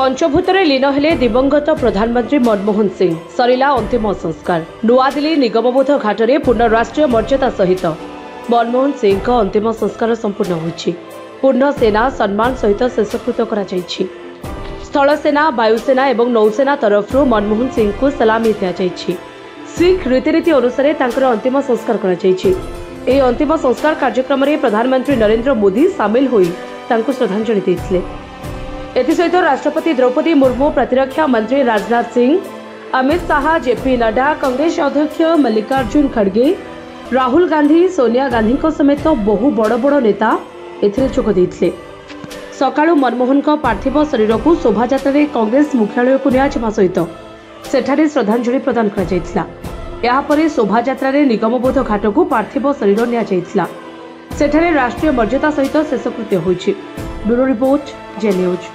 पंचभूतरे लीन हेले दिवंगत प्रधानमंत्री मनमोहन सिंह सरिला अंतिम संस्कार नुआदिल्ली निगमबोध घाटरे पूर्ण राष्ट्रीय मर्यादा सहित मनमोहन सिंह अंतिम संस्कार संपूर्ण होइछि। पूर्ण सेना सम्मान सहित शेषकृत्य करा जाइछि। स्थल सेना वायुसेना और नौसेना तरफ मनमोहन सिंह को सलामी दिया जाइछि। सिख रीतिनीति अनुसार तांकर अंतिम संस्कार करा जाइछि। एही अंतिम संस्कार कार्यक्रम में प्रधानमंत्री नरेंद्र मोदी सामिल होई तांको श्रद्धांजलि देथिले। एसहित राष्ट्रपति द्रौपदी मुर्मू, प्रतिरक्षा मंत्री राजनाथ सिंह, अमित शाह, जेपी नड्डा, कांग्रेस अध्यक्ष मल्लिकार्जुन खड़गे, राहुल गांधी, सोनिया गांधी समेत बहु बड़ बड़ नेता एथिरे जोग देथिले। सकाळु मनमोहन पार्थिव शरीर को शोभायात्रा कांग्रेस मुख्यालय को नियाजिबा सहित सेठारे श्रद्धांजलि प्रदान करा जायथिला। या परे शोभायात्रा निगमबोध घाट को पार्थिव शरीर निया जायथिला। सेठारे राष्ट्रीय मर्यादा सहित शेषकृत्य होइछि। ब्यूरो रिपोर्ट, जे न्यूज।